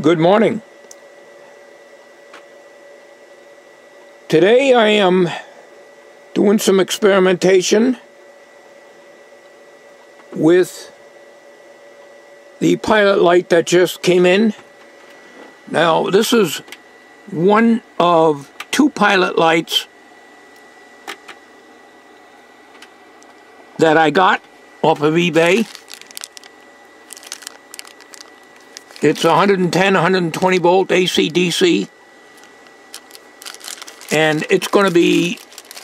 Good morning. Today I am doing some experimentation with the pilot light that just came in. Now this is one of two pilot lights that I got off of eBay. It's 110, 120 volt AC/DC, and it's going to be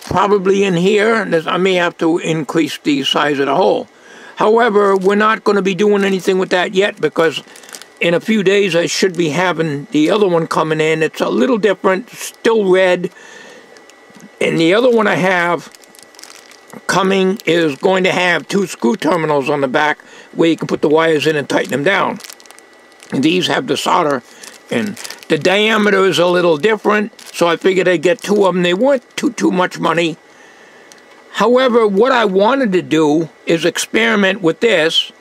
probably in here, and I may have to increase the size of the hole. However, we're not going to be doing anything with that yet because in a few days I should be having the other one coming in. It's a little different, still red, and the other one I have coming is going to have two screw terminals on the back where you can put the wires in and tighten them down. And these have the solder, and the diameter is a little different, so I figured I'd get two of them. They weren't too much money. However, what I wanted to do is experiment with this.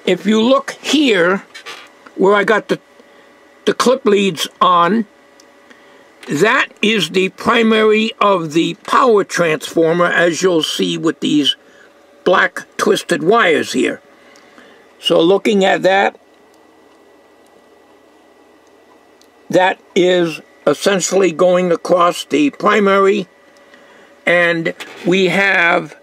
If you look here, where I got the clip leads on, that is the primary of the power transformer, as you'll see with these black twisted wires here. So looking at that, that is essentially going across the primary, and we have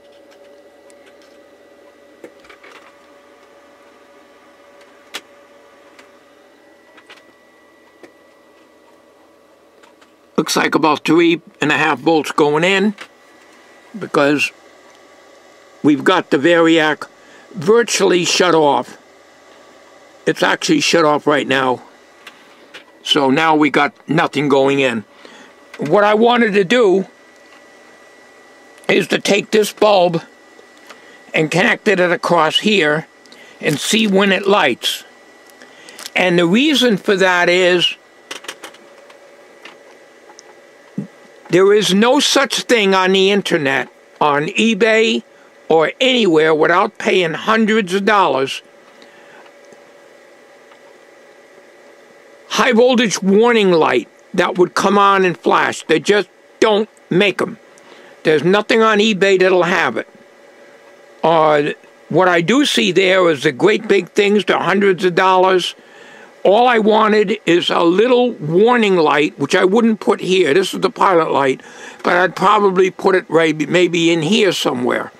looks like about 3.5 volts going in, because we've got the Variac virtually shut off. It's actually shut off right now. So now we got nothing going in. What I wanted to do is to take this bulb and connect it across here and see when it lights. And the reason for that is there is no such thing on the internet, on eBay or anywhere, without paying hundreds of dollars, high voltage warning light that would come on and flash. They just don't make them. There's nothing on eBay that'll have it. What I do see there is the great big things. They're hundreds of dollars. All I wanted is a little warning light, which I wouldn't put here. This is the pilot light, but I'd probably put it right, maybe in here somewhere.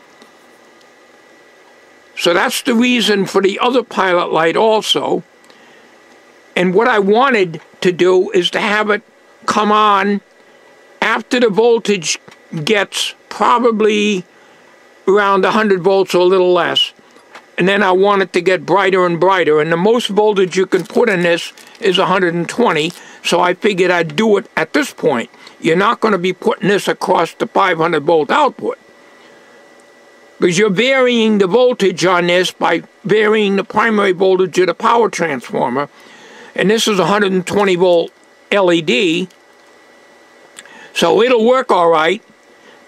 So that's the reason for the other pilot light also. And what I wanted to do is to have it come on after the voltage gets probably around 100 volts or a little less. And then I want it to get brighter and brighter. And the most voltage you can put in this is 120. So I figured I'd do it at this point. You're not going to be putting this across the 500 volt output, because you're varying the voltage on this by varying the primary voltage of the power transformer. And this is a 120 volt LED, so it'll work all right.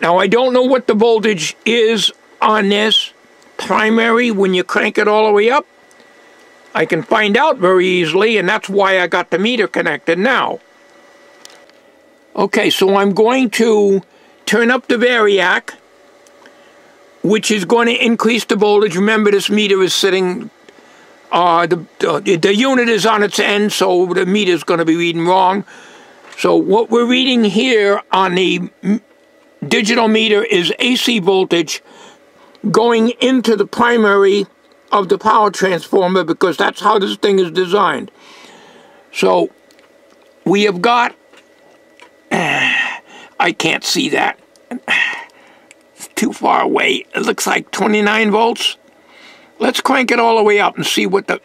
Now I don't know what the voltage is on this primary when you crank it all the way up. I can find out very easily, and that's why I got the meter connected now. Okay, so I'm going to turn up the Variac, which is going to increase the voltage. Remember, this meter is sitting... the unit is on its end, so the meter is going to be reading wrong. So what we're reading here on the digital meter is AC voltage going into the primary of the power transformer, because that's how this thing is designed. So we have got, I can't see that. It's too far away. It looks like 29 volts. Let's crank it all the way up and see what the...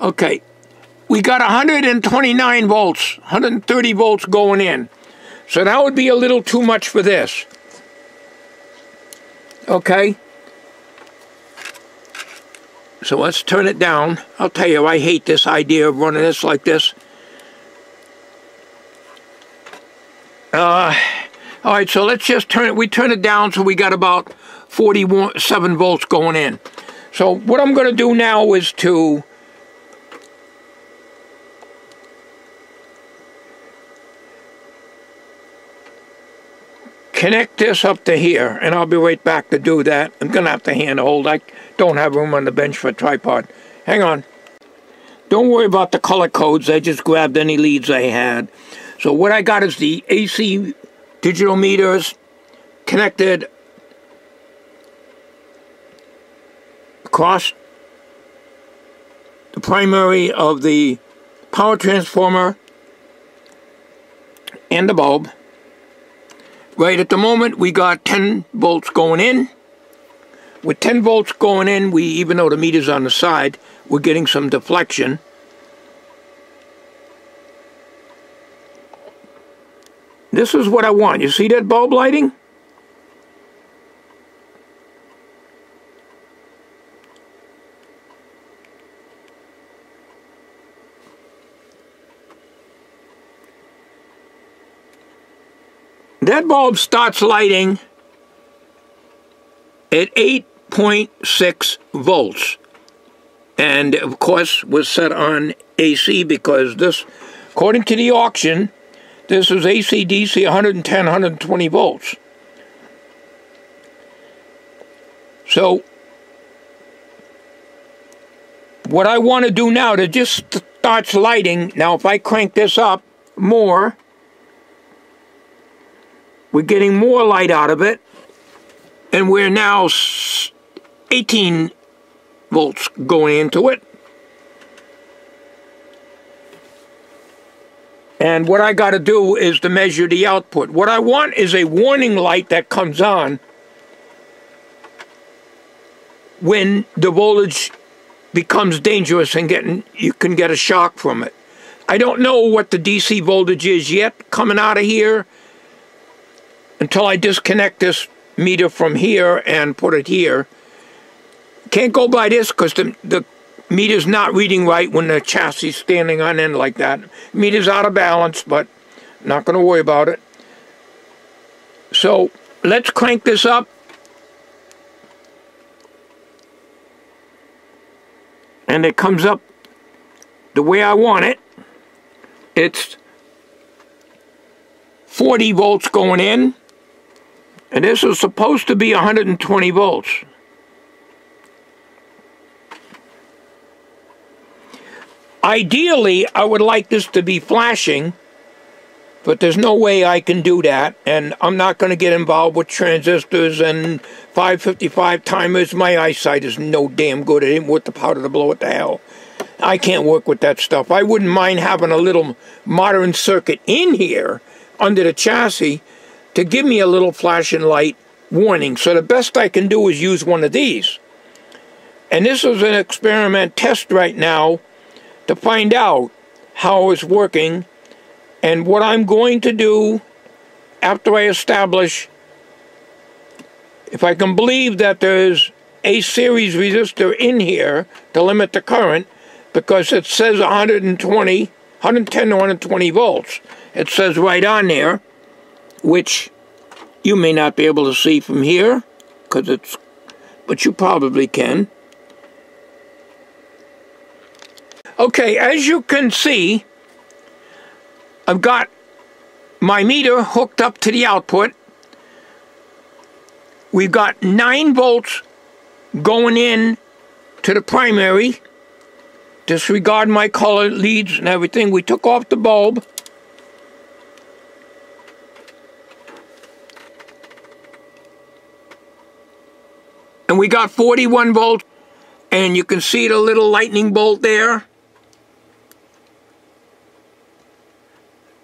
Okay, we got 129 volts, 130 volts going in. So that would be a little too much for this. Okay. So let's turn it down. I'll tell you, I hate this idea of running this like this. All right, so let's just turn it, we turn it down so we got about 47 volts going in. So what I'm going to do now is to connect this up to here, and I'll be right back to do that. I'm going to have to hand hold. I don't have room on the bench for a tripod. Hang on. Don't worry about the color codes. I just grabbed any leads I had. So what I got is the AC digital meters connected across the primary of the power transformer and the bulb. Right at the moment, we got 10 volts going in. With 10 volts going in, even though the meter's on the side, we're getting some deflection. This is what I want. You see that bulb lighting? That bulb starts lighting at 8.6 volts. And of course was set on AC because this, according to the auction, this is AC/DC 110, 120 volts. So what I want to do now, to just starts lighting. Now if I crank this up more, we're getting more light out of it, and we're now 18 volts going into it. And what I got to do is to measure the output. What I want is a warning light that comes on when the voltage becomes dangerous and you can get a shock from it. I don't know what the DC voltage is yet coming out of here until I disconnect this meter from here and put it here. Can't go by this because the meter's not reading right when the chassis is standing on end like that. Meter's out of balance, but not going to worry about it. So let's crank this up. And it comes up the way I want it. It's 40 volts going in. And this is supposed to be 120 volts. Ideally, I would like this to be flashing, but there's no way I can do that, and I'm not going to get involved with transistors and 555 timers. My eyesight is no damn good. It ain't worth the powder to blow it to hell. I can't work with that stuff. I wouldn't mind having a little modern circuit in here under the chassis to give me a little flashing light warning. So the best I can do is use one of these. And this is an experiment test right now to find out how it's working. And what I'm going to do after I establish, if I can believe that there's a series resistor in here to limit the current, because it says 110 to 120 volts. It says right on there, which you may not be able to see from here, but you probably can. Okay, as you can see, I've got my meter hooked up to the output. We've got 9 volts going in to the primary. Disregard my color leads and everything. We took off the bulb. And we got 41 volts. And you can see the little lightning bolt there.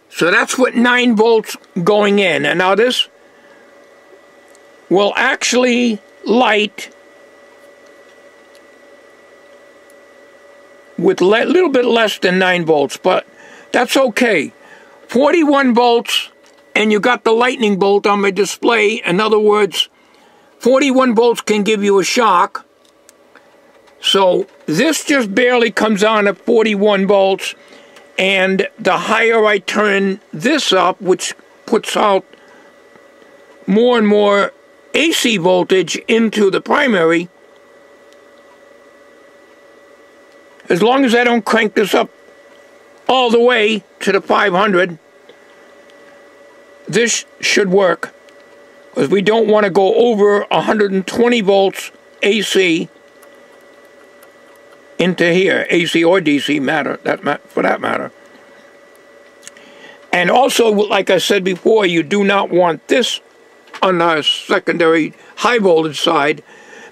So that's what 9 volts going in. And now this will actually light with a little bit less than 9 volts, but that's okay. 41 volts, and you got the lightning bolt on my display. In other words, 41 volts can give you a shock. So this just barely comes on at 41 volts, and the higher I turn this up, which puts out more and more AC voltage into the primary, as long as I don't crank this up all the way to the 500, this should work, because we don't want to go over 120 volts AC into here, AC or DC for that matter. And also, like I said before, you do not want this on the secondary high voltage side,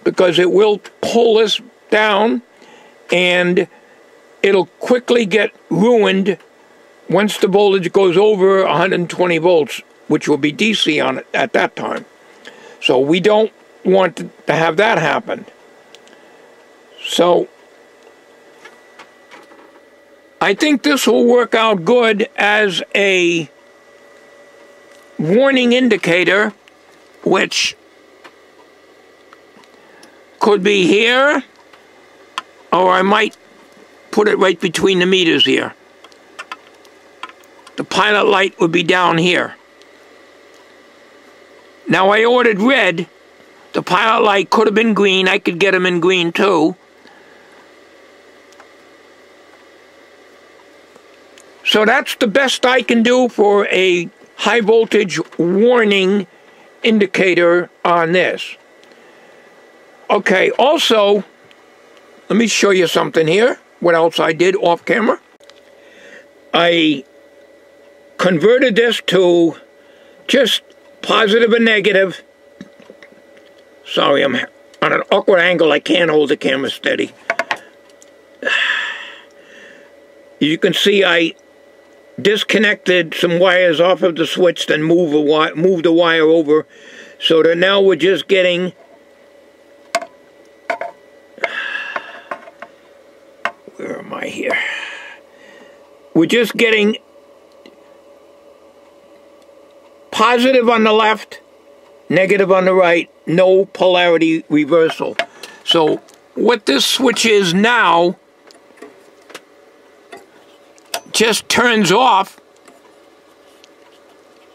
because it will pull this down and it'll quickly get ruined once the voltage goes over 120 volts, which will be DC on it at that time. So we don't want to have that happen. So I think this will work out good as a warning indicator, which could be here, or I might put it right between the meters here. The pilot light would be down here. Now I ordered red. The pilot light could have been green. I could get them in green too. So that's the best I can do for a high voltage warning indicator on this. Okay, also, let me show you something here. What else I did off camera. I converted this to just positive and negative. Sorry, I'm on an awkward angle. I can't hold the camera steady. You can see I disconnected some wires off of the switch, then moved the wire over, so that now we're just getting where am I here? We're just getting positive on the left, negative on the right, no polarity reversal. So what this switch is now just turns off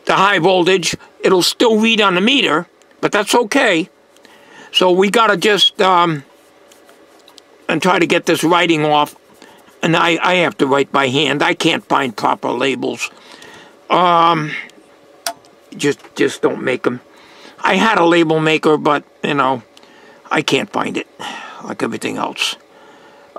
the high voltage. It'll still read on the meter, but that's okay. So we gotta just and try to get this writing off. And I have to write by hand. I can't find proper labels. Just don't make them. I had a label maker, but you know, I can't find it like everything else.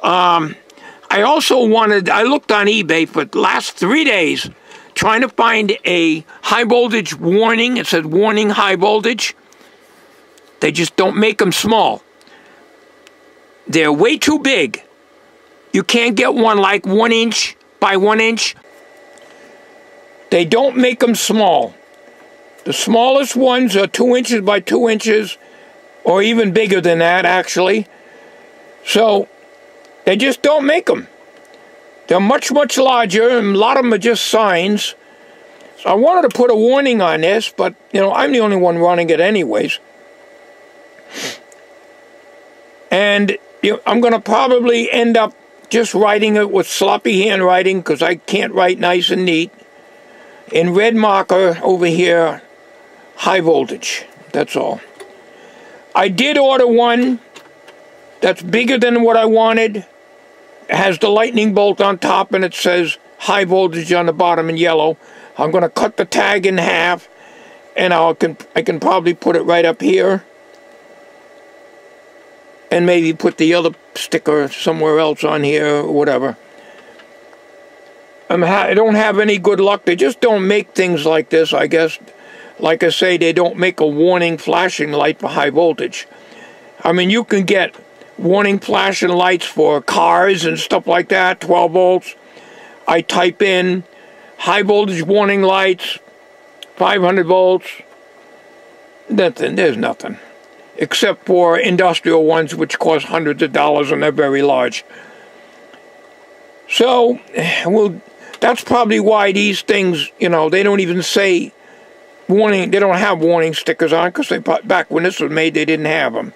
I also I looked on eBay for the last 3 days trying to find a high voltage warning. It said warning high voltage. They just don't make them small. They're way too big. You can't get one like 1 inch by 1 inch. They don't make them small. The smallest ones are 2 inches by 2 inches, or even bigger than that, actually. So they just don't make them. They're much, much larger, and a lot of them are just signs. So I wanted to put a warning on this, but, you know, I'm the only one running it anyways. And you know, I'm going to probably end up just writing it with sloppy handwriting, because I can't write nice and neat. In red marker over here, high voltage. That's all. I did order one that's bigger than what I wanted. It has the lightning bolt on top, and it says high voltage on the bottom in yellow. I'm going to cut the tag in half, and I can probably put it right up here, and maybe put the other sticker somewhere else on here or whatever. I don't have any good luck. They just don't make things like this, I guess. Like I say, they don't make a warning flashing light for high voltage. I mean, you can get warning flashing lights for cars and stuff like that, 12 volts. I type in high voltage warning lights, 500 volts. Nothing, there's nothing. Except for industrial ones, which cost hundreds of dollars, and they're very large. So, well, that's probably why these things, you know, they don't even say warning. They don't have warning stickers on, because back when this was made, they didn't have them.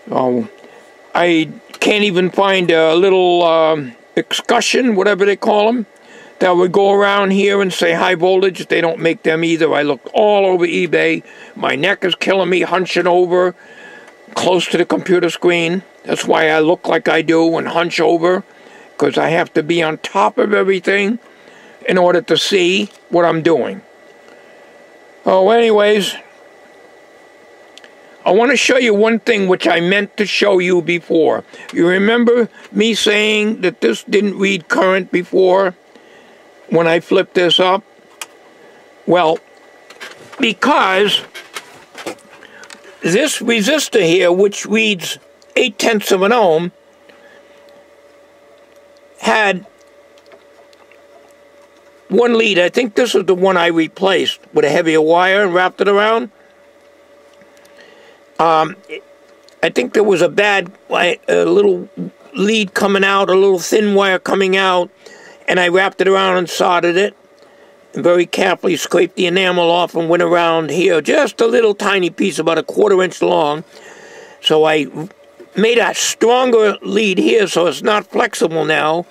So I can't even find a little excursion, whatever they call them, that would go around here and say high voltage. They don't make them either. I looked all over eBay. My neck is killing me hunching over close to the computer screen. That's why I look like I do and hunch over, because I have to be on top of everything in order to see what I'm doing. Oh, anyways, I want to show you one thing which I meant to show you before. You remember me saying that this didn't read current before when I flipped this up? Well, because this resistor here, which reads 0.8 of an ohm, had one lead. I think this is the one I replaced with a heavier wire and wrapped it around. I think there was a little lead coming out, a little thin wire coming out, and I wrapped it around and soldered it. And very carefully scraped the enamel off and went around here, just a little tiny piece, about 1/4 inch long. So I made a stronger lead here so it's not flexible now.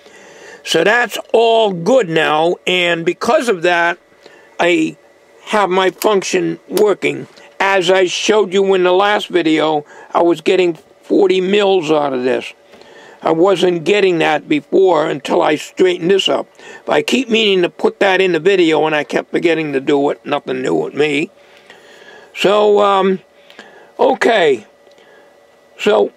So that's all good now, and because of that, I have my function working. As I showed you in the last video, I was getting 40 mils out of this. I wasn't getting that before until I straightened this up. But I keep meaning to put that in the video, and I kept forgetting to do it. Nothing new with me. So, okay. So,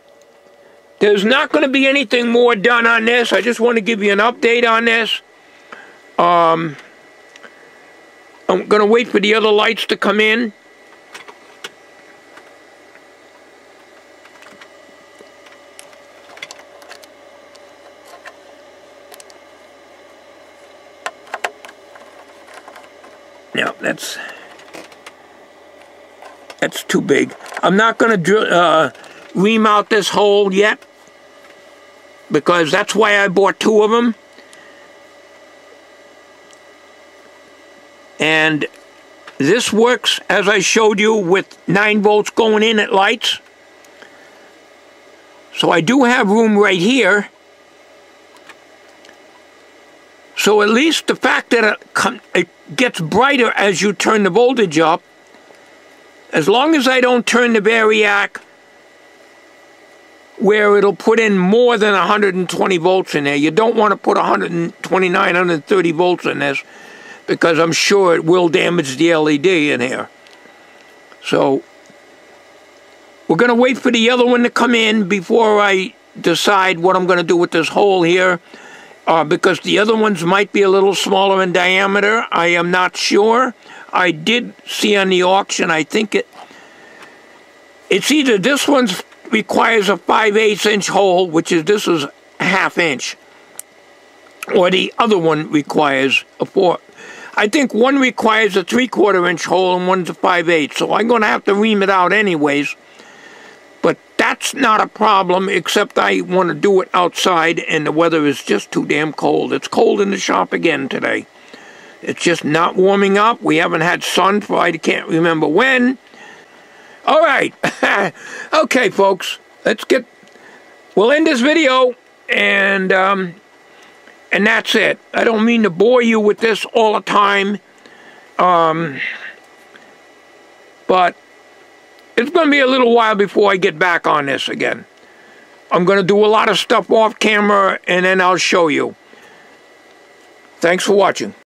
there's not going to be anything more done on this. I just want to give you an update on this. I'm going to wait for the other lights to come in. No, that's too big. I'm not going to remount this hole yet, because that's why I bought 2 of them. And this works, as I showed you, with 9 volts going in at lights. So I do have room right here. So at least the fact that it gets brighter as you turn the voltage up, as long as I don't turn the variac where it'll put in more than 120 volts in there. You don't want to put 129, 130 volts in this, because I'm sure it will damage the LED in here. So we're going to wait for the other one to come in before I decide what I'm going to do with this hole here, because the other ones might be a little smaller in diameter. I am not sure. I did see on the auction, I think it's either this one's requires a 5/8 inch hole, which is, this is 1/2 inch, or the other one requires a 4. I think one requires a 3/4 inch hole and one's a 5/8. So I'm going to have to ream it out anyways. But that's not a problem, except I want to do it outside, and the weather is just too damn cold. It's cold in the shop again today. It's just not warming up. We haven't had sun for I can't remember when. All right. Okay, folks. We'll end this video, and that's it. I don't mean to bore you with this all the time, but it's going to be a little while before I get back on this again. I'm going to do a lot of stuff off camera, and then I'll show you. Thanks for watching.